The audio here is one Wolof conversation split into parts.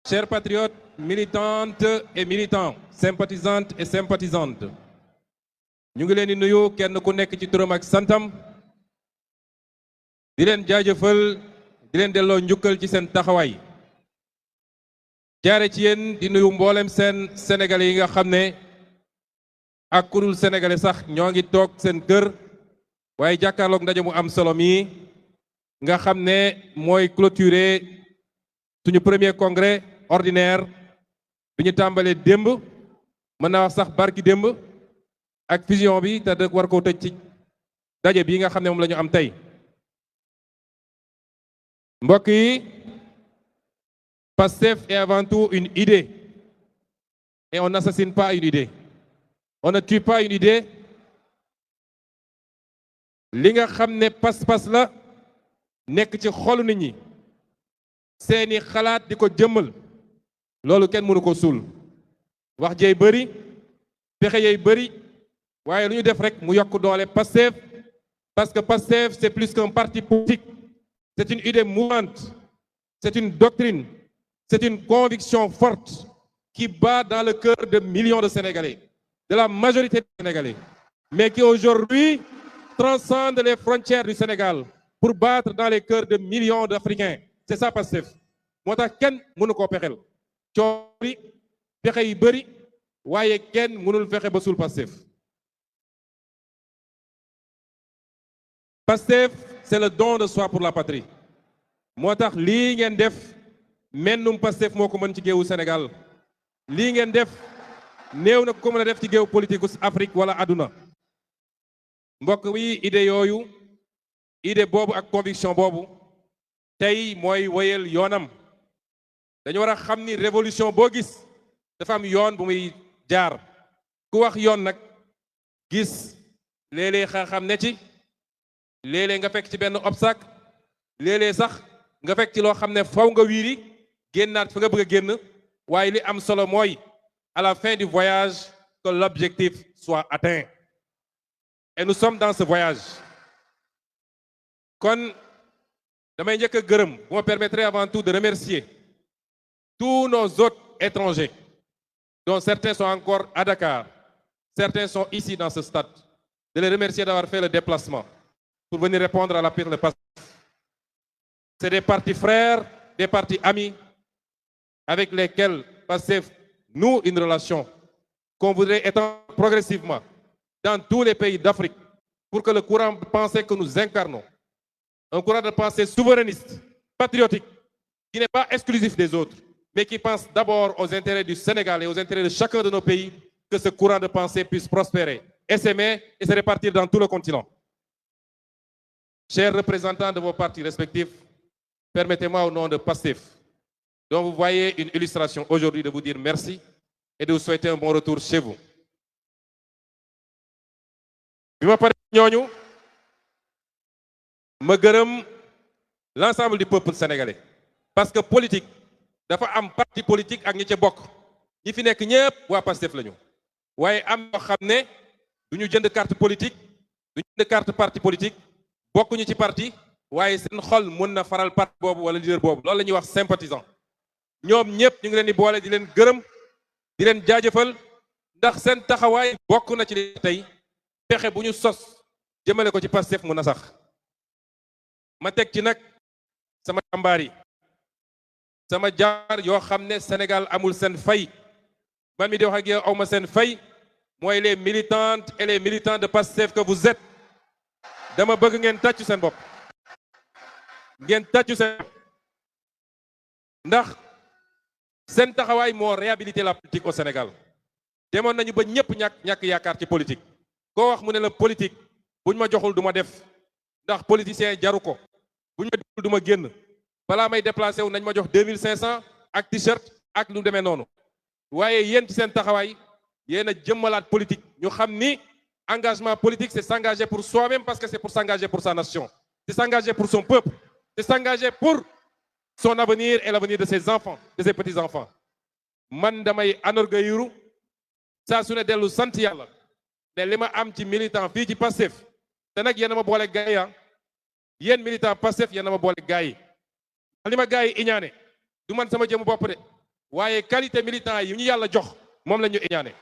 Chers patriotes, militantes et militants, sympathisantes et sympathisantes, ñu ngi leen di nuyu kenn ku nekk ci turam ak santam di leen jaajëfal di leen delloo njukkal ci seen taxawaay jaare ci yéen di nuyu mboolem seen sénégalais yi nga xam ne ak ku dul sénégalais sax ñoo ngi toog seen kër waaye jàkkaarloog ndaje mu am solo mi nga xam ne mooy clôturer suñu premier congrès ordinaire bi ñu tàmbalee démb mën naa wax sax barki démb ak fusion bi te war koo tëj ci daje bi nga xam ne moom la ñu am tey mbokk yi Pastef est avant tout une idée et on n'assassine pas une idée on ne tue pas une idée li nga xam ne pas-pas la nekk ci xolu nit ñi seeni xalaat di ko jëmmal loolu kenn mënu ko suul wax jey bëri pexe yey bëri waaye lu ñu def rek mu yokk doole Pastef parce que Pastef c'est plus qu'un parti politique c'est une idée mouvante c'est une doctrine c'est une conviction forte qui bat dans le cœur de millions de Sénégalais de la majorité des Sénégalais mais qui aujourd'hui transcende les frontières du Sénégal pour battre dans les cœurs de millions d'Africains c'est ça Pastef moo tax kenn mënu koo pexel coori pexe yi bëri waaye kenn mënul fexe ba suul Pastef Pastef c'est le don de soi pour la patrie moo tax lii ngeen def mennum Pastef moo ko mën ci géewu Sénégal lii ngeen def néew na ko mën a def ci géew politique Afrique wala àdduna mbokk wi idée yooyu idée boobu ak conviction boobu tey mooy woyal yoonam dañu war a xam ni révolution boo gis dafa am yoon bu muy jaar ku wax yoon nag gis léeg-léeg xam ne ci léeg-léeg nga fekk ci benn obstacle léeg-léeg sax nga fekk ci loo xam ne faw nga wiiri génnaat fi nga bëgg a génn waaye li am solo mooy à la fin du voyage que l'objectif soit atteint et nous sommes dans ce voyage kon damay njëkk a gërëm vous me permettrez avant tout de remercier tous nos hôtes étrangers dont certains sont encore à Dakar certains sont ici dans ce stade de les remercier d'avoir fait le déplacement pour venir répondre à l'appel de Pastef. C'est des partis frères, des partis amis avec lesquels Pastef noue une relation qu'on voudrait étendre progressivement dans tous les pays d'Afrique pour que le courant de pensée que nous incarnons, un courant de pensée souverainiste, patriotique, qui n'est pas exclusif des autres, mais qui pense d'abord aux intérêts du Sénégal et aux intérêts de chacun de nos pays, que ce courant de pensée puisse prospérer, s'aimer et se répartir dans tout le continent. Chers représentants de vos partis respectifs, permettez-moi au nom de Pastef, dont vous voyez une illustration aujourd'hui, de vous dire merci et de vous souhaiter un bon retour chez vous. bi ma pare ñooñu ma gërëm l'ensemble du peuple sénégalais parce que politique dafa am parti politique ak ñi ca bokk ñi fi nekk ñëpp waa Pastef lañu waaye am ñoo xam ne du ñu jënd carte politique du ñu jënd carte parti politique bokkuñu ci parti waaye seen xol mën na faral parti boobu wala leader boobu loolu la ñuy wax sympathisant ñoom ñëpp ñu ngi leen di boole di leen gërëm di leen jaajëfal ndax seen taxawaay bokk na ci li tey pexe bu ñu sos jëmale ko ci Pastef mu na sax ma teg ci nag sama jàmbaar yi sama jaar yoo xam ne Sénégal amul seen fay man mi di wax ak yow awma seen fay mooy les militantes et les militants de Pastef que vous êtes dama bëgg ngeen tàccu seen bopp ngeen tàccu seen ndax seen taxawaay moo réhabilité la politique au Sénégal demoon nañu ba ñëpp ñàkk yaakaar ci politique koo wax mu ne la politique buñ ma joxul du ma def ndax politicien jaru ko buñ ma joxul du ma génn balaa may déplacé wu nañ ma jox 2500 ak t-shirt ak lu demee noonu waaye yéen ci seen taxawaay yéen a jëmmalaat politique ñu xam ni engagement politique c'est s'engager pour soi-même parce que c'est pour s'engager pour sa nation c'est s'engager pour son peuple c'est s'engager pour son avenir et l'avenir de ses enfants de ses petits-enfants man damay anorgueilliru saa su ne dellu sant yàlla ne li ma am ci militant fii ci Pastef te nag yéen a ma boole gaya yéen militant Pastef yéen a ma boole gars yi li ma gars yi iñaane du man sama jëmu bopp de waaye qualité militant yi ñu yàlla jox moom la ñu iñaane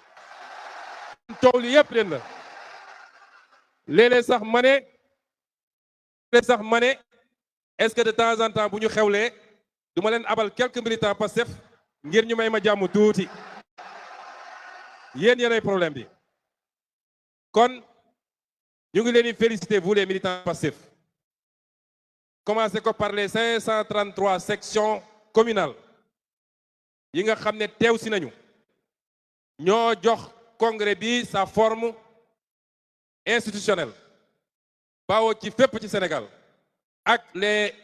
coow li yépp leen la léeg-léeg sax ma ne est-ce que de temps en temps bu ñu xewlee du ma leen abal quelques militants Pastef ngir ñu may ma jàmm tuuti yéen yéenay problème bi kon ñu ngi leen di féliciter vous les militants Pastef commencé ko par les 533 sections communales yi nga xam ne teew si nañu ñoo jox congrès bi sa forme institutionnelle bawoo ci fépp ci Sénégal ak les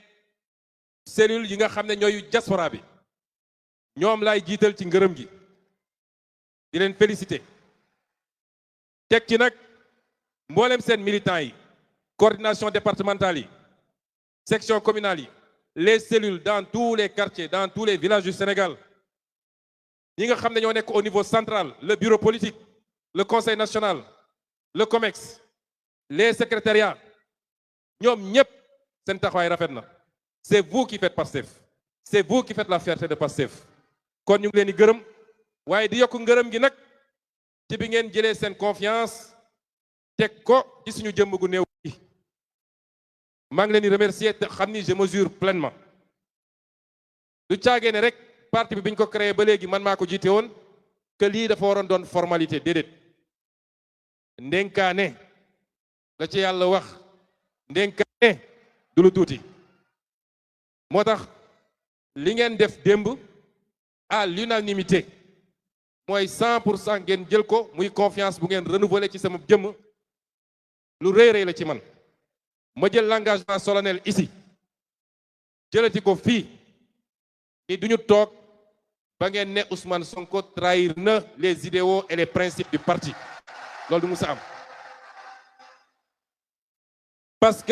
cellules yi nga xam ne ñooy diaspora bi ñoom lay jiital ci ngërëm gi di leen féliciter teg ci nag mboolem seen militants yi coordination départementale yi section communale yi les cellules dans tous les quartiers dans tous les villages du Sénégal ñi nga xam ne ñoo nekk au niveau central le bureau politique le conseil national le COMEX les secrétariats ñoom ñëpp seen taxawaay rafet na c'est vous qui faites Pastef c'est vous qui faites la fierté de Pastef kon ñu ngi leen di gërëm waaye di yokk ngërëm gi nag ci bi ngeen jëlee seen confiance teg ko ci suñu jëmm gu néew gi maa ngi leen di remercier te xam ni je mesure pleinement du caagee ne rek parti bi ñu ko créé ba léegi man maa ko jiite woon que lii dafa waroon doon formalité déedéet ndénkaane la ci yàlla wax ndénkaane du lu tuuti moo tax li ngeen def démb à l'unanimité mooy 100% ngeen jël ko muy confiance bu ngeen renouveler ci sama jëmm lu rëy rëy la ci man ma jël l'engagement solennel ici jëlati ko fii ni duñu toog ba ngeen ne Ousmane Sonko trahir na les idéaux et les principes du parti loolu du musa am parce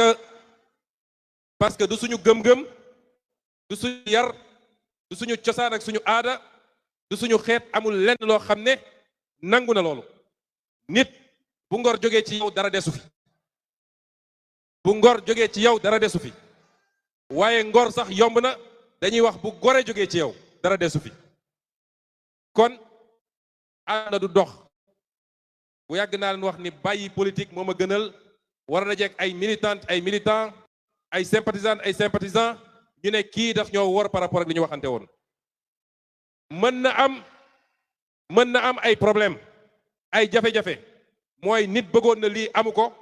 que du suñu gëm-gëm du suñu yar du suñu cosaan ak suñu aada du suñu xeet amul lenn loo xam ne nangu na loolu nit bu ngor jógee ci yow dara desu fi bu ngor jógee ci yow dara desu fi waaye ngor sax yomb na dañuy wax bu gore jógee ci yow dara desu fi kon àdduna du dox bu yàgg naa leen wax ni bàyyi politique moo ma gënal war na jeeg ay militantes ay militants ay sympathisantes ay sympathisants ñu ne kii daf ñoo wor par rapport ak li ñu waxante woon mën na am ay problème ay jafe-jafe mooy nit bëggoon na lii amu ko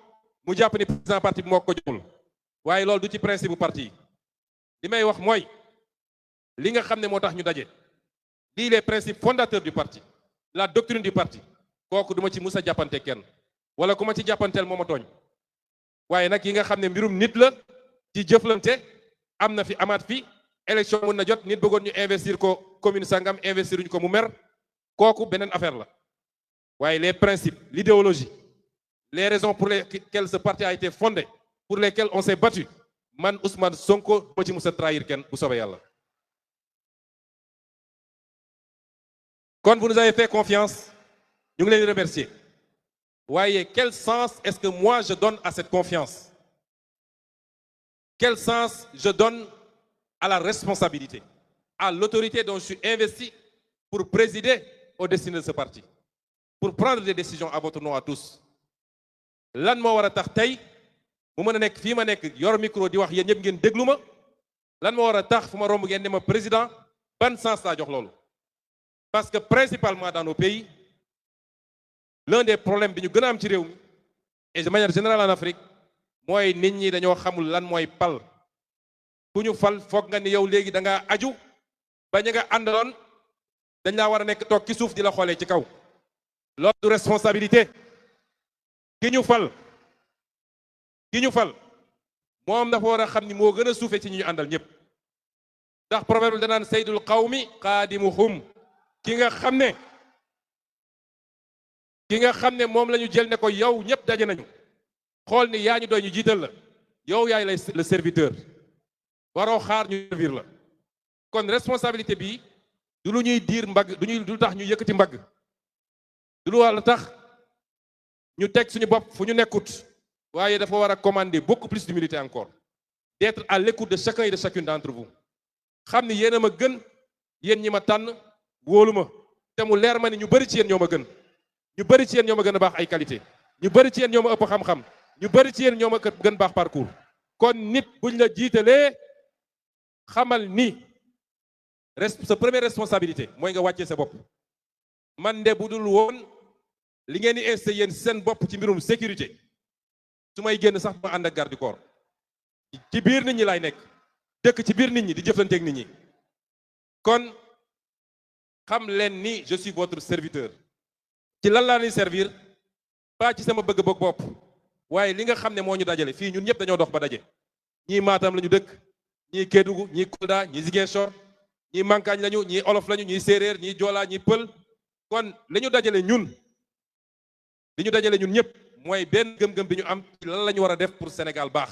mu jàpp ni président parti bi moo ko joxul waaye loolu du ci principe bu parti li may wax mooy li nga xam ne moo tax ñu daje lii les principes fondateurs du parti la doctrine du parti kooku duma ci mus a jàppante kenn wala ku ma ci jàppanteel moo ma tooñ waaye nag yi nga xam ne mbirum nit la ci jëflante am na fi amaat fi élection mën na jot nit bëggoon ñu investir ko commune sangam investir ñu ko mu mer kooku beneen affaire la waaye les principes l'idéologie les raisons pour lesquelles ce parti a été fondé pour lesquelles on s'est battu man Ousmane Sonko ma ci mus a trahir kenn bu soobee yàlla kon vous nous avez fait confiance ñu ngi leen di remercier waaye quel sens est-ce que moi je donne à cette confiance quel sens je donne à la responsabilité à l'autorité dont je suis investi pour présider aux destinées de ce parti pour prendre des décisions à votre nom à tous lan moo war a tax tey mu mën a nekk fii ma nekk yor micro di wax yéen ñëpp ngeen déglu ma lan moo war a tax fu ma romb ngeen ne ma président ban sens laa jox loolu parce que principalement dans nos pays l'un des problèmes bi ñu gën a am ci réew mi et de manière générale en Afrique mooy nit ñi dañoo xamul lan mooy pal ku ñu fal foog nga ni yow léegi da ngaa aju ba ña nga àndaloon dañ laa war a nekk toog ci suuf di la xoolee ci kaw loolu du responsabilité ki ñu fal moom dafa war a xam ni moo gën a suufe ci ñi ñu àndal ñëpp ndax proverbe danaan saydul qawmi qaadimuhum ki nga xam ne moom la ñu jël ne ko yow ñëpp daje nañu xool ni yaa ñu doy ñu jiital la yow yaay le serviteur waroo xaar ñu servir la kon responsabilité bi du lu ñuy diir mbagg du tax ñu yëkkati mbagg du lu wàll tax ñu teg suñu bopp fu ñu nekkut waaye dafa war a commander beaucoup plus d'humilité encore d'être à l'écoute de chacun et de chacune d'entre vous. xam ni yéen a ma gën yéen ñi ma tànn wóolu ma te mu leer ma ni ñu bëri ci yéen ñoo ma gën ñu bëri ci yéen ñoo ma gën a baax ay qualité ñu bëri ci yéen ñoo ma ëpp xam-xam ñu bëri ci yéen ñoo ma gën baax parcours. kon nit buñ la jiitalee xamal ni sa première responsabilité mooy nga wàccee sa bopp. man de bu dul woon li ngeen di insté yéen seen bopp ci mbirum sécurité su may génn sax ma ànd ak garde du corps ci biir nit ñi laay nekk dëkk ci biir nit ñi di jëflanteeg nit ñi. kon xam leen ni je suis votre serviteur. ci lan laa leen servir pas ci sama bëgg-bëgg bopp waaye li nga xam ne moo ñu dajale fii ñun ñëpp dañoo dox ba daje. ñii Matam la ñu dëkk ñii Kédougou ñii Kolda ñii Ziguinchor ñii Mankaañ lañu ñii olof lañu ñii séeréer ñii joolaa ñii pël. kon li ñu dajale ñun ñëpp mooy benn gëm-gëm bi ñu am ci lan la ñu war a def pour Sénégal baax.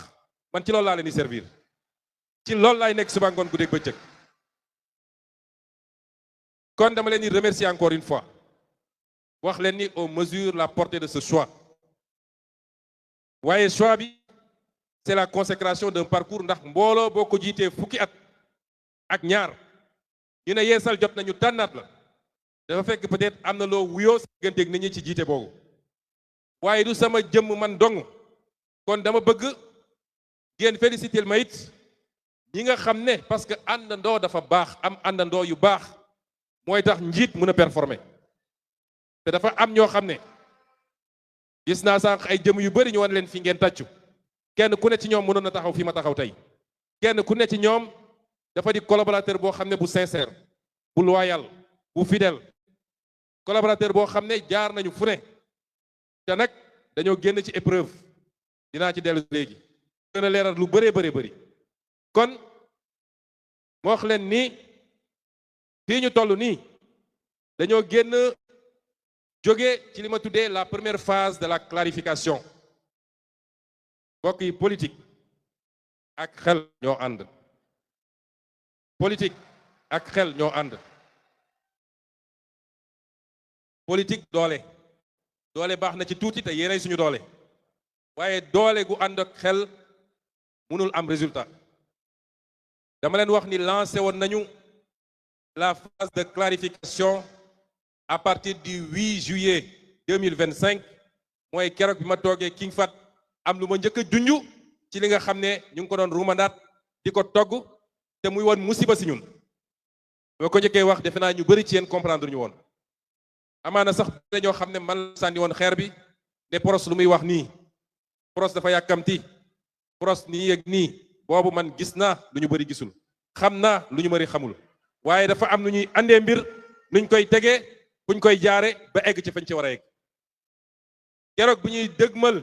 man ci loolu laa leen di servir ci loolu laay nekk suba ngoon guddeeg bëccëg. kon dama leen di remercier encore une fois wax leen ni on mesure la portée de ce choix waaye choix bi c'est la consécration d'un parcours ndax mbooloo boo ko jiitee fukki at ak ñaar ñu ne yeesal jot nañu tànnaat la dafa fekk peut-être am na loo wuyoo sa digganteeg nit ñi ci jiite boobu waaye du sama jëmm man dong. kon dama bëgg ngeen féliciter ma it ñi nga xam ne parce que àndandoo dafa baax am àndandoo yu baax mooy tax njiit mën a performer te dafa am ñoo xam ne gis naa sànq ay jëm yu bari ñu wan leen fi ngeen tàccu kenn ku ne ci ñoom mënoon na taxaw fi ma taxaw tey kenn ku ne ci ñoom dafa di collaborateur boo xam ne bu sincère bu loyal bu fidèle collaborateur boo xam ne jaar nañu fu ne te nag dañoo génn ci épreuve dinaa ci dellu léegi gën a leeral lu bëree bëri kon moo wax leen ni fii ñu toll nii dañoo génn jóge ci li ma tuddee la première phase de la clarification. mbokk yi politique ak xel ñoo ànd. politique ak xel ñoo ànd. politique doole baax na ci tuuti te yéenay suñu doole waaye doole gu ànd ak xel mënul am résultat. dama leen wax ni lancé woon nañu la phase de clarification à partir du 8 juillet 2025 mooy keroog bi ma toogee King Fahd am lu ma njëkk a junj ci li nga xam ne ñu ngi ko doon ruumandaat di ko togg te muy woon musiba si ñun. boo ko njëkkee wax defe naa ñu bëri ci yéen comprendre ñu woon amaana sax dañoo xam ne man sànni woon xeer bi ne Pros lu muy wax nii Pros dafa yàkkamti Pros nii yëg nii boobu man gis naa lu ñu bëri gisul xam naa lu ñu bëri xamul waaye dafa am nu ñuy andee mbir nuñ koy tegee buñ koy jaare ba egg ci fañ ci war a egg. keroog bu ñuy dëgmal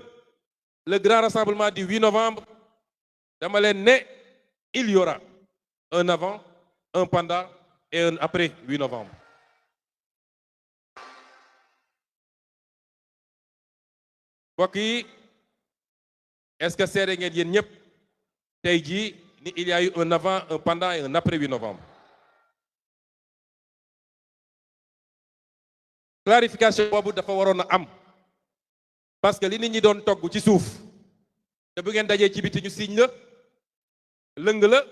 le grand rassemblement du 8 novembre dama leen ne il y aura un avant un pendant et un après 8 novembre. mbokk yi est-ce que seede ngeen yéen ñëpp tey jii ni il y a eu un avant un pendant et un après 8 novembre. clarification boobu dafa waroon a am parce que li nit ñi doon togg ci suuf te bu ngeen dajee ci biti ñu signe la lëng la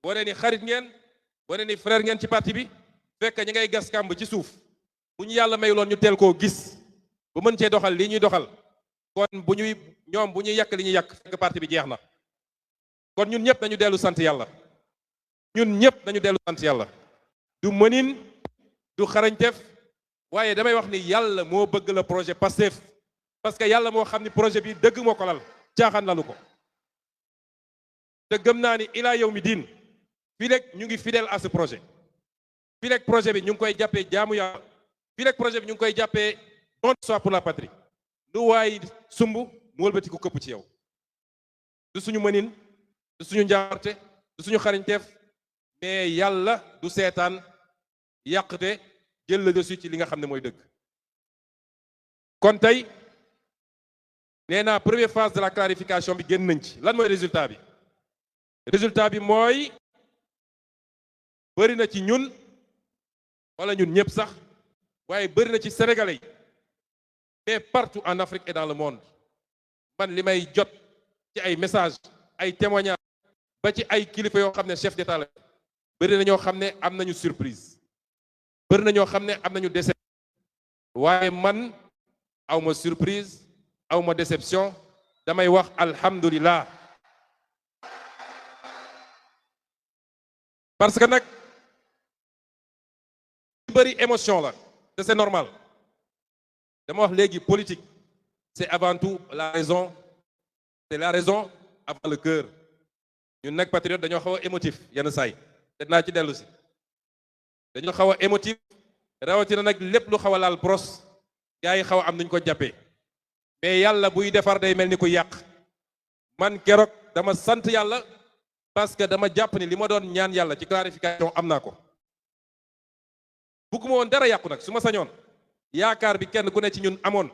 wane ni xarit ngeen wane ni frère ngeen ci parti bi fekk ñi ngay gas kàmb ci suuf bu ñu yàlla mayuloon ñu teel koo gis bu mën cee doxal lii ñuy doxal kon bu ñuy yàq li ñuy yàq fekk parti bi jeex na. kon ñun ñëpp nañu dellu sant yàlla du mënin du xarañteef waaye damay wax ni yàlla moo bëgg la projet Pastef parce que yàlla moo xam ni projet bi dëgg moo ko lal caaxaan lalu ko te gëm naa ni ilaa yow mi diin fii rek ñu ngi fidèle à ce projet fii rek projet bi ñu ngi koy jàppee jaamu yàlla fii rek projet bi ñu ngi koy jàppee don de soi pour la patrie lu waay sumb mu wëlbati ko këpp ci yow du suñu mënin du suñu njaarte du suñu xarañteef mais yàlla du seetaan yàqte jël le dessus ci li nga xam ne mooy dëgg. kon tey nee naa première phase de la clarification bi génn nañ ci lan mooy résultat bi. résultat bi mooy bëri na ci ñun wala ñun ñëpp sax waaye bëri na ci sénégalais yi mais partout en Afrique et dans le monde man li may jot ci ay messages ay témoignages ba ci ay kilifa yoo xam ne chef d'état la bëri na ñoo xam ne am nañu surprise bëri na ñoo xam ne am nañu déception waaye man awma surprise awma déception damay wax alhamdulillah parce que nag bëri émotion la te c'est normal dama wax léegi politique c'est avant tout la raison c'est la raison avant le cœur ñun nag patriote dañoo xaw a émotif yenn saay te naa ci dellu si dañoo xaw a émotif rawatina nag lépp lu xaw a laal pros gars yi xaw a am nuñ ko jàppee mais yàlla buy defar day mel ni ku yàq man keroog dama sant yàlla parce que dama jàpp ni li ma doon ñaan yàlla ci clarification am naa ko bugguma woon dara yàqu nag su ma sañoon yaakaar bi kenn ku ne ci ñun amoon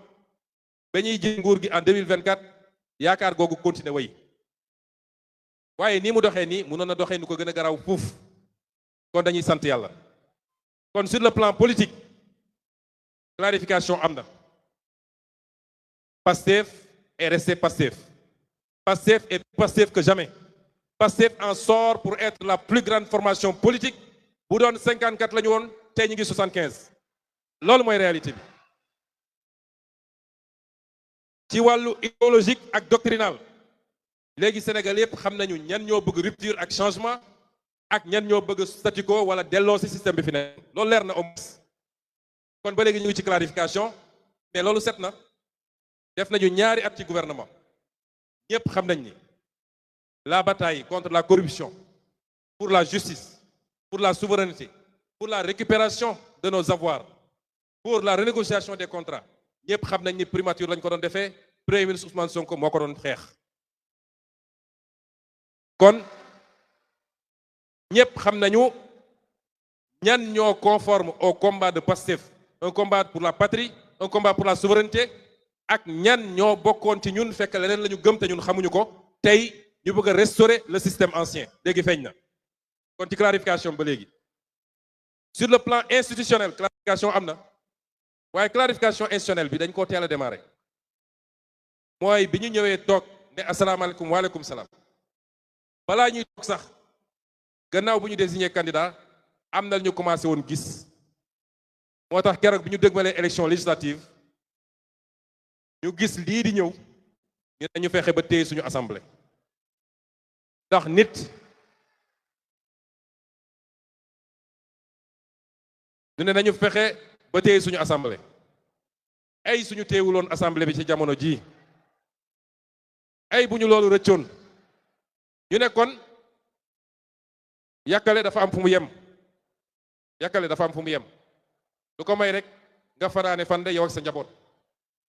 ba ñuy jël nguur gi en 2024 yaakaar googu continuer way waaye nii mu doxee nii mënoon na doxee nu ko gën a garaw fuuf kon dañuy sant yàlla kon sur le plan politique clarification am na Pastef est resté Pastef Pastef est plus Pastef que jamais Pastef en sort pour être la plus grande formation politique bu doon 54 la ñu woon tey ñu ngi 75 loolu mooy réalité bi ci wàllu idéologique ak doctrinal léegi Sénégal yëpp xam nañu ñan ñoo bëgg rupture ak changement ak ñan ñoo bëgg statu quo wala delloo ci système bi fi ne loolu leer na au moins kon ba léegi ñu ngi ci clarification mais loolu set na def nañu ñaari at ci gouvernement ñëpp xam nañ ni la bataille contre la corruption pour la justice pour la souveraineté pour la récupération de nos avoirs pour la renégociation des contrats ñëpp xam nañ ni primature lañ ko doon defee premier ministre Ousmane Sonko moo ko doon xeex kon ñëpp xam nañu ñan ñoo conforme au combat de Pastef un combat pour la patrie un combat pour la souveraineté ak ñan ñoo bokkoon ci ñun fekk leneen la ñu gëm te ñun xamuñu ko tey ñu bëgg a restaurer le système ancien léegi feeñ na kon ci clarification ba léegi sur le plan institutionnel clarification am na waaye clarification institutionnelle bi dañ koo teel a démarrer mooy bi ñu ñëwee toog ne asalaamaaleykum waaleykum salaam balaa ñuy toog sax gannaaw bu ñu désigné candidat am na ñu commencé woon gis moo tax keroog bi ñu dëgmalee élection législative ñu gis lii di ñëw ñu ne ñu fexe ba téye suñu assemblée ndax nit ñu ne nañu fexe ba téye suñu assemblée ay suñu téewuloon assemblée bi ci jamono ji ay bu ñu loolu rëccoon ñu ne kon yàkkale dafa am fu mu yem yàkkale dafa am fu mu yem lu ko may rek nga fanaane fande yow ak sa njaboot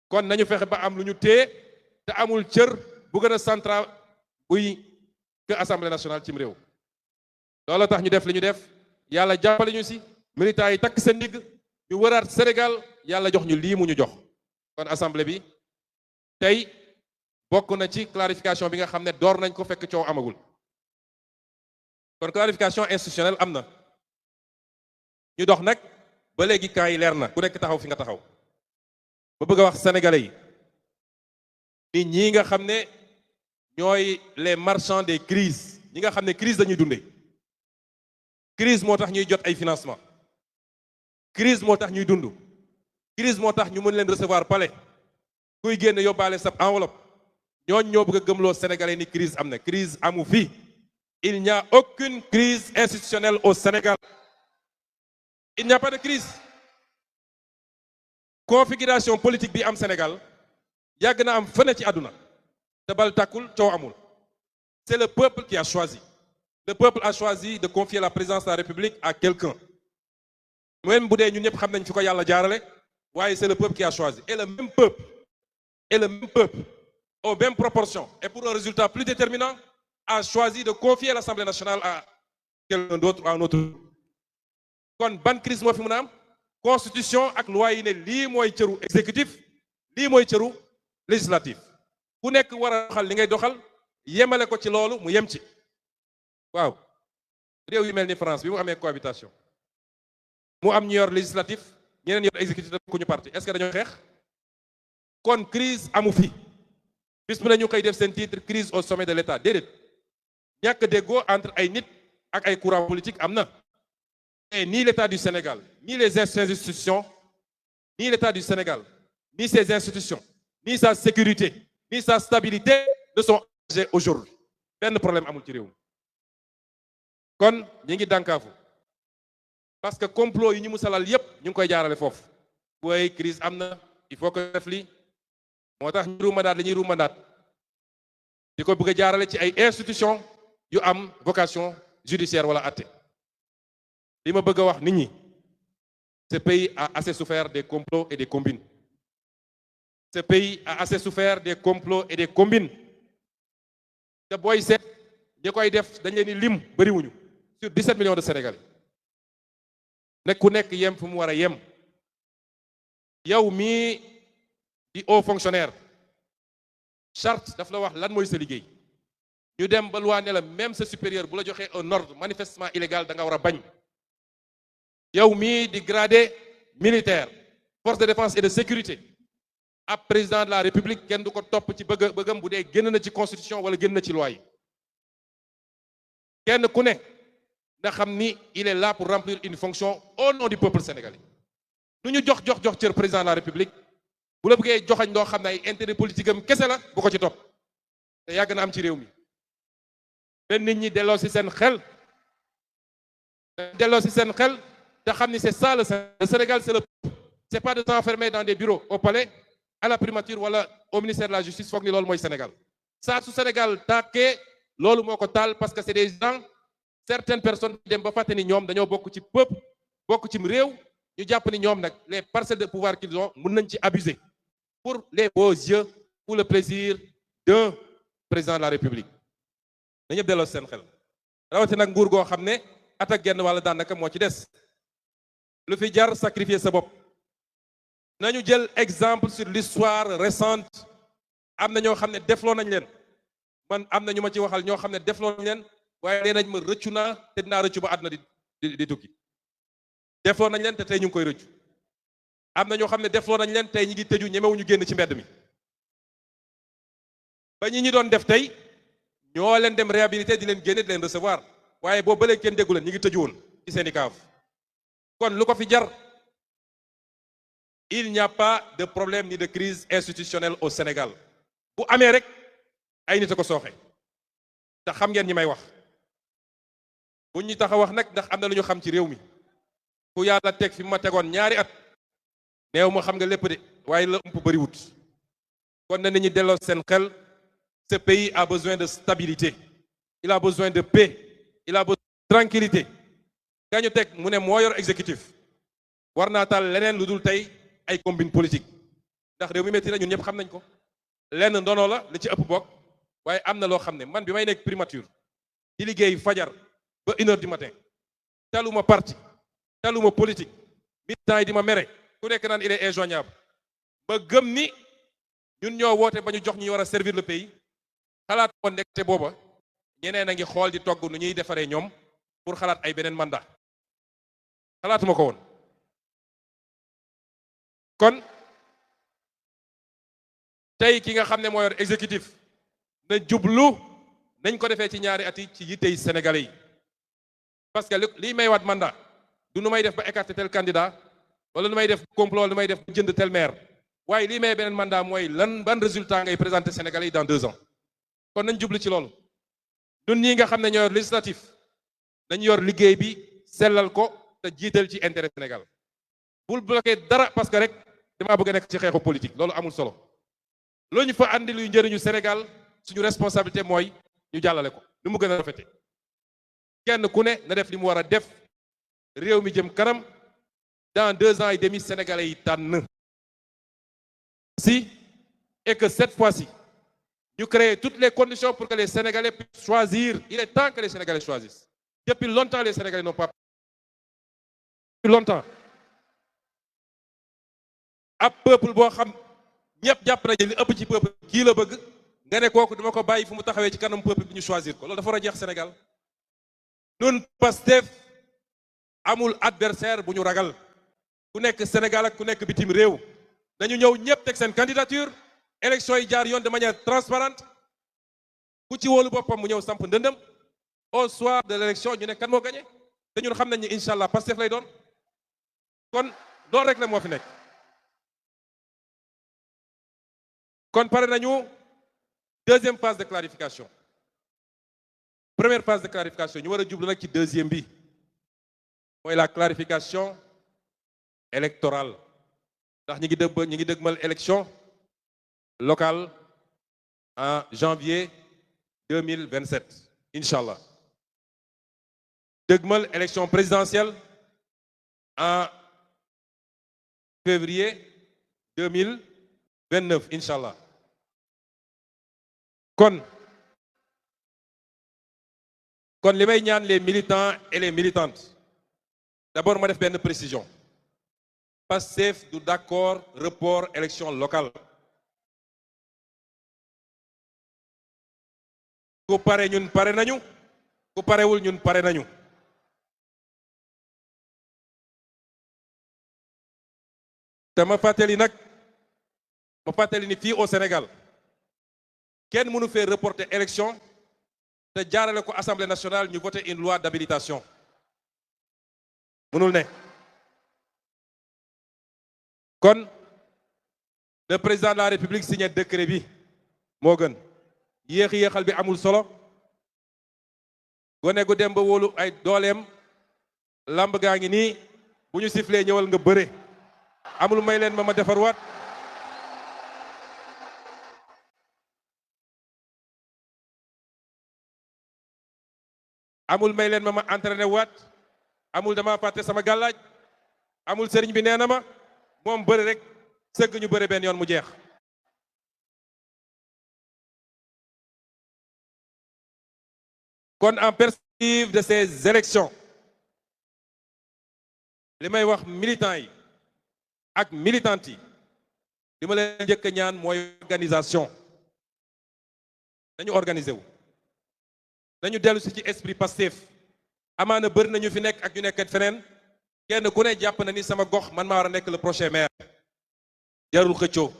kon nañu fexe ba am lu ñu téye te amul cër bu gën a central buy que assemblée nationale cim réew loolu tax ñu def li ñu def yàlla jàppale ñu si militants yi takk seen ndigg ñu wëraat Sénégal yàlla jox ñu lii mu ñu jox kon assemblée bi tey bokk na ci clarification bi nga xam ne door nañ ko fekk coow amagul kon clarification institutionnelle am na ñu dox nag ba léegi cas yi leer na ku nekk taxaw fi nga taxaw ba bëgg a wax sénégalais yi nit ñi nga xam ne ñooy les marchands des crises ñi nga xam ne crise dañuy dundee crise moo tax ñuy jot ay financement crise moo tax ñuy dund crise moo tax ñu mën leen recevoir palais kuy génn yóbbaale sab enveloppe ñooñ ñoo bëgg a gëmloo sénégalais ni crise am na crise amu fi il n'y a aucune crise institutionnelle au Sénégal il n'y a pas de crise configuration politique bi am Sénégal yàgg na am fene ci àdduna te bal tàkkul coow amul c'est le peuple qui a choisi le peuple a choisi de confier la présidence de la République à quelqu'un même bu dee ñun ñëpp xam nañ fi ko yàlla jaarale waaye c'est le peuple qui a choisi et le même peuple aux mêmes proportions et pour un résultat plus déterminant a choisi de confier l'Assemblée nationale à quelqu'un d'autre, à un autre. kon ban crise moo fi mën a am constitution ak loi yi ne lii mooy cëru exécutif lii mooy cëru législatif ku nekk war a doxal li ngay doxal yemale ko ci loolu mu yem ci waaw réew yu mel ni France bi mu amee cohabitation mu am ñu yor législatif ñeneen yor exécutif da ku ñu parti est-ce que dañoo xeex kon crise amu fi bis bu ne ñu koy def seen titre crise au sommet de l'État déedéet ñàkk déggoo entre ay nit ak ay courant politique am na. Et ni l'État du Sénégal, ni les institutions, ni l'État du Sénégal, ni ses institutions, ni sa sécurité, ni sa stabilité ne sont engagés aujourd'hui. Benn problème amul ci réew mi kon ñi ngi dànkaafu parce que complot yi ñu musalal yépp ñu ngi koy jaarale foofu. waaye crise am na il faut que def li moo tax ñu ruumandaat li ñuy ruumandaat di ko bëgg a jaarale ci ay institutions yu am vocation judiciaire wala àtte. li ma bëgg a wax nit ñi ce pays a assez souffert des complots et des combines. Ce pays a assez souffert des complots et des combines. te booy seet ñi koy def dañ leen di lim bëriwuñu sur 17 millions de Sénégalais. nekk ku nekk yem fu mu war a yem. yow mii di haut fonctionnaire charte daf la wax lan mooy sa liggéey. ñu dem ba loi ne la même sa supérieur bu la joxee un ordre manifestement illégal da nga war a bañ. yow mii di gradé militaire force de défense et de sécurité ab président de la république kenn du ko topp ci bëggam bu dee génn na ci constitution wala génn na ci loi yi. kenn ku ne nga xam ni il est là pour remplir une fonction au nom du peuple sénégalais. nu ñu jox cër président de la république bu la bëggee joxañ loo xam ne ay intérêt politique am kese la bu ko ci topp te yàgg na am ci réew mi. benn nit ñi delloo ci seen xel te xam ni c'est ça le Sénégal, c'est le peuple. C'est pas de s'enfermer dans des bureaux au palais à la primature wala au ministère de la justice foog ni loolu mooy Sénégal. saa su Sénégal tàkkee loolu moo ko taal parce que c'est des gens certaines personnes dem ba fàtte ni ñoom dañoo bokk ci peuple bokk ci réew ñu jàpp ni ñoom nag les parcelles de pouvoir qu'ils ont mën nañ ci abuser pour les beaux yeux pour le plaisir d'un président de la République. na ñëpp delloo seen xel rawatina nag nguur goo xam ne at ak genn wala daanaka moo ci des. lu fi jar sacrifier sa bopp. nañu jël exemple sur l'histoire récente am na ñoo xam ne defloo nañ leen man am na ñu ma ci waxal ñoo xam ne defloo nañ leen waaye nee nañ ma rëccu naa te dinaa rëccu ba àdduna di tukki. defloo nañ leen te tey ñu ngi koy rëccu am na ñoo xam ne defloo nañ leen tey ñi ngi tëju ñemewuñu génn ci mbedd mi. ba ñi doon def tey ñoo leen dem réhabilité di leen génne di leen recevoir waaye boobu ba léegi kenn déggu leen ñi ngi tëju woon ci seeni kaaf. kon lu ko fi jar il n'y a pas de problème ni de crise institutionnelle au Sénégal bu amee rek ay nit a ko sooxe te xam ngeen ñi may wax bu ñu tax a wax nag ndax am na lu ñu xam ci réew mi ku yàlla teg fi ma tegoon ñaari at neew ma xam nga lépp de waaye la ëmp bëriwut kon na nit ñi delloo seen xel. Ce pays a besoin de stabilité il a besoin de paix il a besoin de tranquillité ka ñu teg mu ne moo yor exécutif war naa taal leneen lu dul tey ay combine politique ndax réew mi métti na ñun ñëpp xam nañ ko lenn ndono la li ci ëpp bokk waaye am na loo xam ne man bi may nekk primature di liggéey fajar ba 1h du matin taluma parti taluma politique militant yi di ma mere ku nekk naan il est injoignable ba gëm ni ñun ñoo woote ba ñu jox ñi war a servir le pays xalaat ko ndekte booba ñeneen a ngi xool di togg nu ñuy defaree ñoom pour xalaat ay beneen mandat xalaatuma ko woon kon tey ki nga xam ne moo yor exécutif na jublu nañ ko defee ci ñaari at yi ci yittey sénégalais yi parce que liy may waat mandat du nu may def ba écarter tel candidat wala nu may def complot wala nu may def ba jënd tel maire waaye lii may beneen mandat mooy ban résultat ngay présenter sénégalais yi dans 2 ans kon nañ jublu ci loolu ñun ñi nga xam ne ñoo yor législatif nañu yor liggéey bi sellal ko te jiital ci intérêt Sénégal bul bloqué dara parce que rek damaa bëgg a nekk ci xeexu politique loolu amul solo loolu ñu fa andi luy njëriñu Sénégal suñu responsabilité mooy ñu jàllale ko nu mu gën a rafete kenn ku ne na def li mu war a def réew mi jëm kanam dans 2 ans et demi sénégalais yi tànn si et que cette fois-ci ñu créer toutes les conditions pour que les Sénégalais puissent choisir. Il est temps que les Sénégalais choisissent. Depuis longtemps, les Sénégalais n'ont pas. Depuis longtemps. ab peuple boo xam ñëpp jàpp nañu li ëpp ci peuple kii la bëgg nga ne kooku dama ko bàyyi fu mu taxawee ci kanam peuple bi ñu choisir ko loolu dafa war a jeex Sénégal. ñun Pastef amul adversaire bu ñu ragal ku nekk Sénégal ak ku nekk bitim réew dañu ñëw ñëpp teg seen candidature. élection yi jaar yoon de manière transparente ku ci wóolu boppam mu ñëw samp ndëndëm au soir de l'élection ñu ne kan moo gagné te ñun xam nañ ni incha allah Pastef lay doon kon loolu rek la moo fi nekk. kon pare nañu deuxième phase de clarification première phase de clarification ñu war a jublu nag ci deuxième bi mooy la clarification électorale ndax ñi ngi dëgmal élection locale en janvier 2027 incha allah dëgmal élection présidentielle en février 2029 incha allah kon li may ñaan les militants et les militantes d'abord ma def benn précision Pastef du d'accord report élection locale ku pare ñun pare nañu ku parewul ñun pare nañu te ma fàttali ni fii au Sénégal kenn mënu fee reporter élection te jaarale ko Assemblée nationale ñu voter une loi d'habilitation mënul ne kon le président de la République signé décret bi moo gën yéexal bi amul solo gone gu dem ba wóolu ay dooleem lamb gaa ngi nii bu ñu sifflee ñëwal nga bëre amul may leen ma defar waat amul may leen ma entraîné waat amul dama fàtte sama gàllaaj amul sëriñ bi nee na ma moom bëre rek sëgg ñu bëre benn yoon mu jeex kon en perspective de ces élections li may wax militants yi ak militantes yi li ma leen njëkk a ñaan mooy organisation nañu organiser wu nañu dellu si ci esprit Pastef amaana bëri nañu fi nekk ak ñu nekk feneen kenn ku ne jàpp na ni sama gox man maa war a nekk le prochain maire jarul xëccoo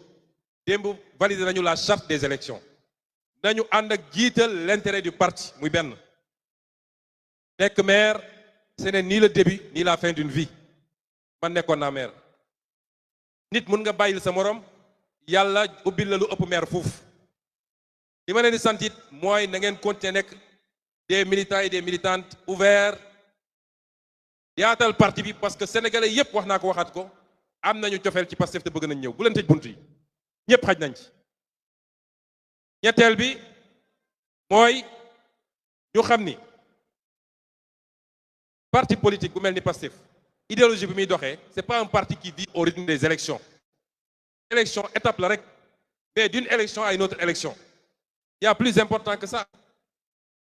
démb valider nañu la charte des élections nañu ànd ak jiital l'intérêt du parti muy benn nekk maire ce n'est ni le début ni la fin d'une vie man nekkoon naa maire nit mun nga bàyyil sa morom yàlla ubbil la lu ëpp maire fuuf li ma leen di sant it mooy na ngeen continuer nekk des militants et des militantes ouverts yaatal parti bi parce que sénégalais yépp wax naa ko waxaat ko am nañu cofeel ci Pastef te bëgg nañ ñëw bu leen tëj bunt yi ñépp xaj nañ ci ñetteel bi mooy ñu xam ni parti politique bu mel ni Pastef idéologie bi muy doxee c'est pas un parti qui vit au rythme des élections élection étape la rek mais d'une élection à une autre élection il y a plus important que ça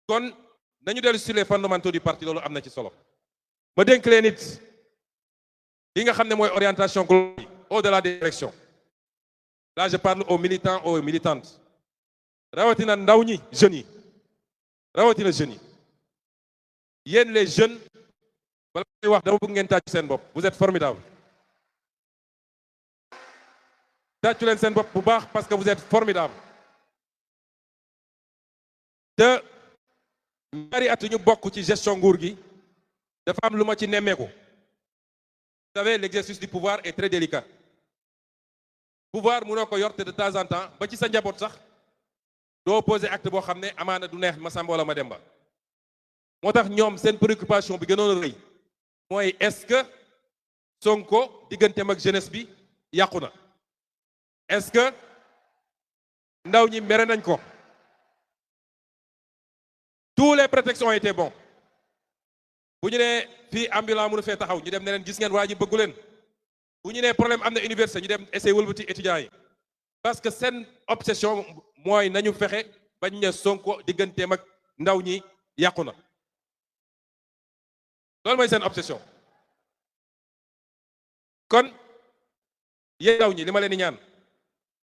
kon nañu dellu sur les fondamentaux du parti loolu am na ci solo ma dénk leen nit li nga xam ne mooy orientation globale au-delà des élections là je parle aux militants aux militantes rawatina ndaw ñi jeunes yi rawatina jeunes yi yéen les jeunes bala may wax dama bëgg ngeen tàccu seen bopp vous êtes formidables tàccu leen seen bopp bu baax parce que vous êtes formidables te ñaari at ñu bokk ci gestion nguur gi dafa am lu ma ci nemmeeku vous savez l'exercice du pouvoir est très délicat pouvoir mënoo ko yor te de temps en temps ba ci sa njaboot sax doo poser acte boo xam ne amaana du neex ma Samba wala ma Demba moo tax ñoom seen préoccupation bi gënoon a rëy mooy est-ce que Sonko digganteem ak jeunesse bi yàqu na est-ce que ndaw ñi mere nañ ko tous les prétextes ont été bons bu ñu nee fii ambulant mënu fee taxaw ñu dem ne leen gis ngeen waa ji bëggu leen bu ñu nee problème am na université ñu dem essayer wëlbati étudiants yi parce que seen obsession mooy nañu fexe bañ ne Sonko digganteem ak ndaw ñi yàqu na loolu mooy seen obsession kon yéen ndaw ñi li ma leen di ñaan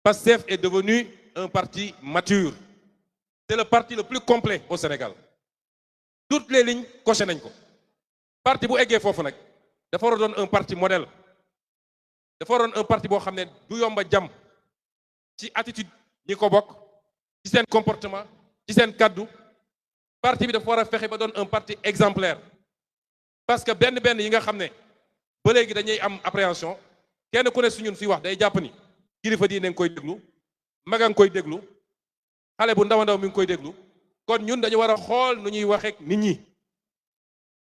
Pastef est devenu un parti mature c'est le parti le plus complet au Sénégal toutes les lignes coché nañ ko parti bu eggee foofu nag dafa war a doon un parti modèle dafa war a doon un parti boo xam ne du yomba jàmm ci attitude ñi ko bokk ci seen comportement ci seen kaddu parti bi dafa war a fexe ba doon un parti exemplaire parce que benn yi nga xam ne ba léegi dañuy am appréhension kenn ku ne su ñun suy wax day jàpp ni kilifa diine nga koy déglu maga nga koy déglu xale bu ndaw a ndaw mi ngi koy déglu kon ñun dañu war a xool nu ñuy waxeek nit ñi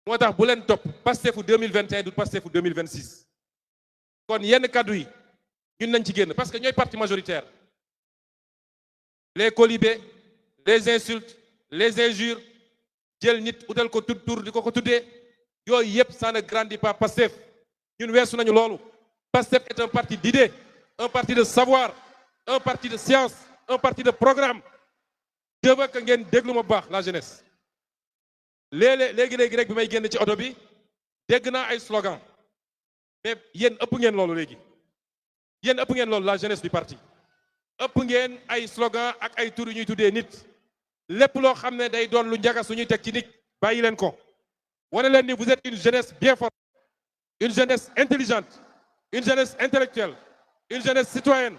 moo tax bu leen topp Pastefu 2021 du Pastefu 2026 kon yenn kaddu yi ñun nañ ci génn parce que ñooy parti majoritaire les colibés les insultes les injures jël nit utal ko tur di ko tuddee yooyu yëpp ça ne grandit pas Pastef ñun weesu nañu loolu Pastef est un parti d'idées un parti de savoir un parti de science un parti de programme je veux que ngeen déglu ma baax la jeunesse léegi rek bi may génn ci oto bi dégg naa ay slogan mais yéen ëpp ngeen loolu léegi yéen ëpp ngeen loolu la jeunesse du parti ëpp ngeen ay slogan ak ay tur yu ñuy tuddee nit lépp loo xam ne day doon lu njaga suñuy teg ci nit bàyyi leen ko wane leen ni vous êtes une jeunesse bien forte une jeunesse intelligente une jeunesse intellectuelle une jeunesse citoyenne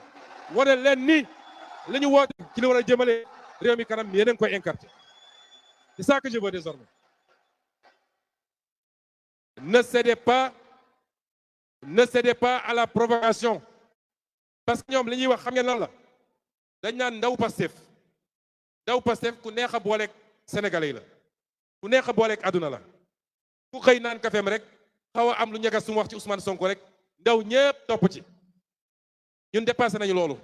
wane leen ni li ñu woote ci li war a jëmale réew mi kanam yéen a ngi koy incarner c'est ça que je veux désormais ne cédez pas à la provocation parce que ñoom li ñuy wax xam ngeen lan la dañ naan ndaw Pastef ku neex a booleeg sénégalais yi la ku neex a booleeg àdduna la ku xëy naan kafeem rek xaw a am lu ñagas su mu wax ci Ousmane Sonko rek ndaw ñépp topp ci ñun dépassé nañu loolu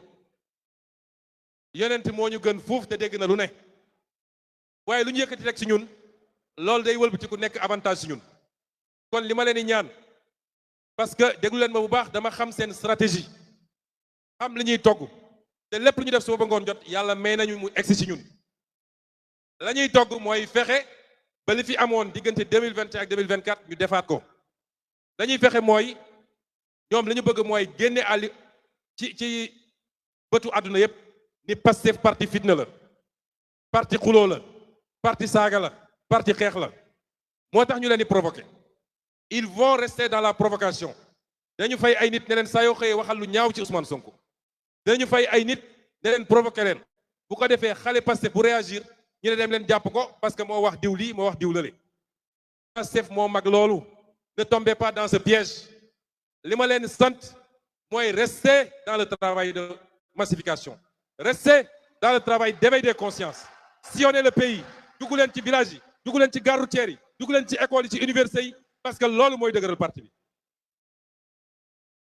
yonent moo ñu gën fuuf te dégg na lu ne waaye lu ñu yëkkati rek ci ñun loolu day wëlbati ku nekk avantage ci ñun kon li ma leen di ñaan parce que déglu leen ma bu baax dama xam seen stratégie xam li ñuy togg te lépp lu ñu def suba ba ngoon jot yàlla may nañu mu egsi ci ñun la ñuy togg mooy fexe ba li fi amoon diggante 2021 ak 2024 ñu defaat ko dañuy fexe mooy ñoom li ñu bëgg mooy génne àll ci bëtu àdduna yépp ni Pastef parti fitna la parti xuloo la parti saaga la parti xeex la moo tax ñu leen di provoquer ils vont rester dans la provocation dañu fay ay nit ne leen saa yoo xëyee waxal lu ñaaw ci Ousmane Sonko dañu fay ay nit ne leen provoquer leen bu ko defee xale Pastef bu réagir ñu ne dem leen jàpp ko parce que moo wax diw lii moo wax diw lële Pastef moo mag loolu ne tombez pas dans ce piège li ma leen sant mooy rester dans le travail de massification rester dans le travail d'éveil des consciences sillonner le pays dugg leen ci village yi dugg leen ci gare routière yi dugg leen ci école yi ci université yi parce que loolu mooy dëgëral parti bi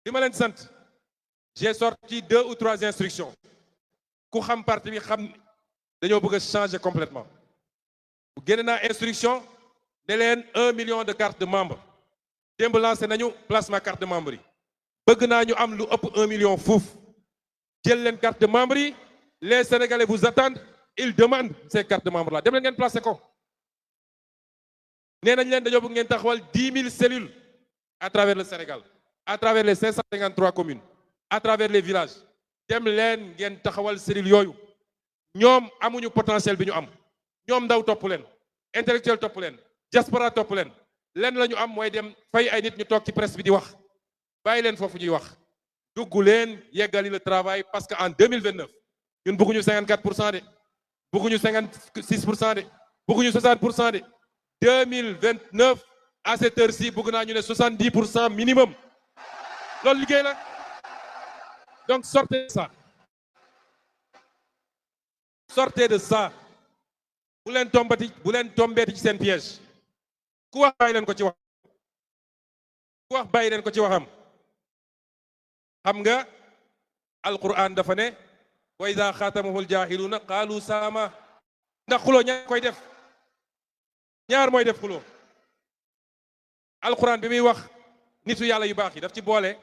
li ma leen sant j'ai sorti 2 ou 3 instructions ku xam parti bi xam dañoo bëgg a changer complètement bu génne naa instruction ne leen 1 million de cartes de membres démb lancé nañu placement carte de membre yi bëgg naa ñu am lu ëpp 1 million fuuf jël leen carte de membre yi les sénégalais vous attendent ils demandent ces cartes de membre là dem leen ngeen placé ko nee nañ leen dañoo bëgg ngeen taxawal 10 000 cellules à travers le Sénégal à travers les 553 communes à travers les villages dem leen ngeen taxawal cellules yooyu ñoom amuñu potentiel bi ñu am ñoom ndaw topp leen intellectuel topp leen diaspora topp leen lenn la ñu am mooy dem fay ay nit ñu toog ci presse bi di wax bàyyi leen foofu ñuy wax dugg leen yeggali le travail parce que en 2029 ñun bëgguñu 54% de bëgguñu 56% de bëgguñu 60% de 2029 à cette heure-ci bëgg naa ñu ne 70% minimum loolu liggéey la donc sortez de ça sortez de ça bu leen tombeeti ci seen piège ku wax bàyyi leen ko ci wax ku wax bàyyi leen ko ci waxam xam nga alquran dafa ne wa iza xaatamahul jaahiluuna qaalu saama ndax xuloo ñaar koy def ñaar mooy def xuloo alquran bi muy wax nitu yàlla yu baax yi daf ci boole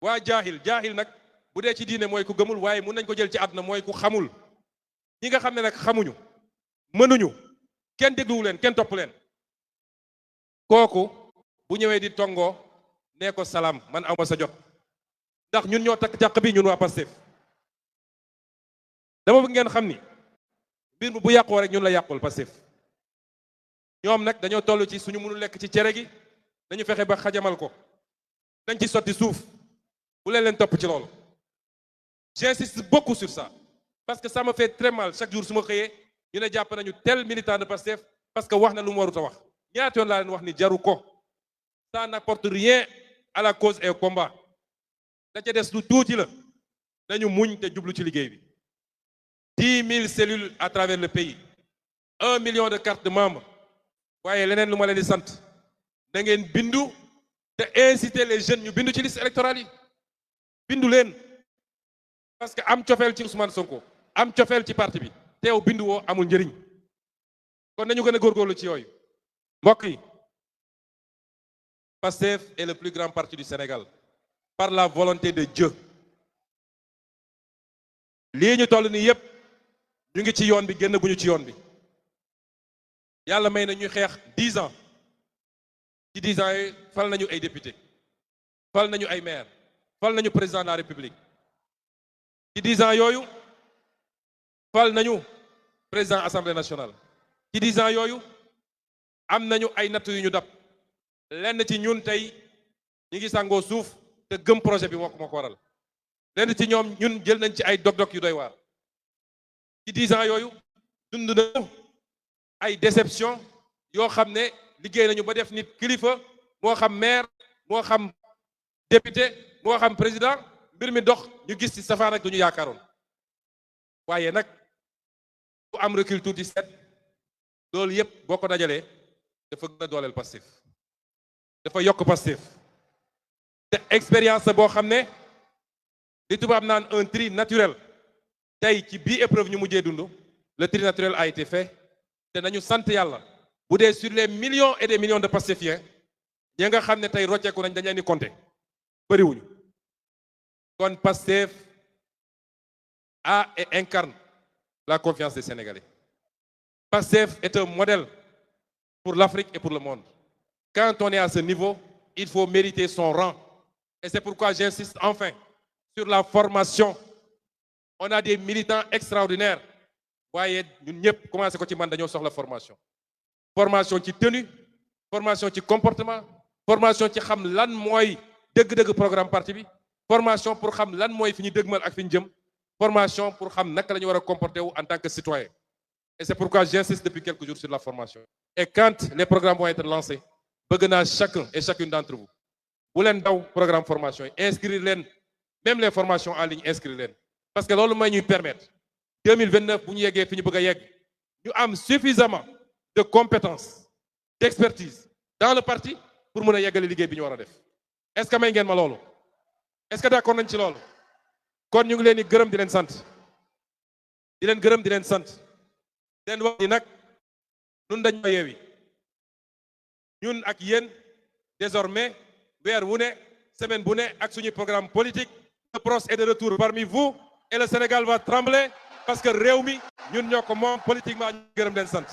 waa jaahil nag bu dee ci diine mooy ku gëmul waaye mun nañ ko jël ci àdduna mooy ku xamul ñi nga xam ne nag xamuñu mënuñu kenn dégluwu leen kenn topp leen kooku bu ñëwee di tongoo nee ko salaam man awma sa jot ndax ñun ñoo takk jàq bi ñun waa Pastef dama bëgg ngeen xam ni mbir mi bu yàqoo rek ñun la yàqul Pastef ñoom nag dañoo toll ci suñu mënul lekk ci cere gi dañu fexe ba xajamal ko dañ ci sotti suuf bu leen topp ci loolu j'insiste beaucoup sur ça parce que ça me fait très mal chaque jour su ma xëyee ñu ne jàpp nañu tel militant de Pastef parce que wax na lu mu warut a wax ñaata yoon laa leen wax ni jaru ko ça n'apporte rien à la cause et au combat da ca des lu tuuti la nañu muñ te jublu ci liggéey bi 10 000 cellules à travers le pays 1 million de cartes de membres waaye leneen lu ma leen di sant da ngeen bindu te inciter les jeunes ñu bindu ci liste électorale yi bindu leen parce que am cofeel ci Ousmane Sonko am cofeel ci parti bi teew bindu woo amul njëriñ kon nañu gën a góorgóorlu ci yooyu mbokk yi Pastef est le plus grand parti du Sénégal par la volonté de Dieu lii ñu toll nii yépp ñu ngi ci yoon bi génn guñu ci yoon bi yàlla may na ñuy xeex 10 ans ci 10 ans yi fal nañu ay député fal nañu ay maire fal nañu président de la République ci 10 ans yooyu fal nañu président assemblée nationale ci 10 ans yooyu am nañu ay natt yu ñu dab lenn ci ñun tey ñi ngi sàngoo suuf te gëm projet bi moo ko waral lenn ci ñoom ñun jël nañ ci ay dog-dog yu doy waar ci 10 ans yooyu dund nañu ay déception yoo xam ne liggéey nañu ba def nit kilifa moo xam maire moo xam député moo xam président mbir mi dox ñu gis ci safaan ak du ñu yaakaaroon waaye nag bu am recul tuuti seet loolu yépp boo ko dajalee dafa gën a dooleel Pastef dafa yokk Pastef te expérience boo xam ne li tubaab naan un tri naturel tey ci bii épreuve ñu mujjee dund le tri naturel a été fait te nañu sant yàlla bu dee sur les millions et des millions de Pastefiens ñi nga xam ne tey rocceeku nañ dañ leen di compter bëriwuñu kon Pastef a et incarne la confiance des Sénégalais. Pastef est un modèle pour l'Afrique et pour le monde. Quand on est à ce niveau, il faut mériter son rang. Et c'est pourquoi j'insiste enfin sur la formation. On a des militants extraordinaires. waaye ñun ñëpp commencé ko ci man dañoo soxla formation. Formation ci tenue, formation ci comportement, formation ci xam lan mooy dëgg-dëgg programme parti bi, formation pour xam lan mooy fi ñu dëgmal ak fi ñu jëm, formation pour xam naka la ñu war a comporter wu en tant que citoyen. Et c'est pourquoi j'insiste depuis quelques jours sur la formation. Et quand les programmes vont être lancés, bëgg naa chacun et chacune d'entre vous bu leen daw programme formation yi inscrire leen même les formations en ligne inscrire leen parce que loolu mooy ñuy permettre 2029 bu ñu yeggee fi ñu bëgg a yegg ñu am suffisamment de compétences d'expertise dans le parti pour mën a yeggale liggéey bi ñu war a def est-ce que may ngeen ma loolu est-ce que d'accord nañ ci loolu kon ñu ngi leen di gërëm di leen sant di leen gërëm di leen sant leen wax ni nag ñun dañoo yeewi ñun ak yéen désormais weer wu ne semaine bu ne ak suñu programme politique le PROS est de retour parmi vous et le Sénégal va trembler parce que réew mi ñun ñoo ko moom politiquement ñu gërëm leen sant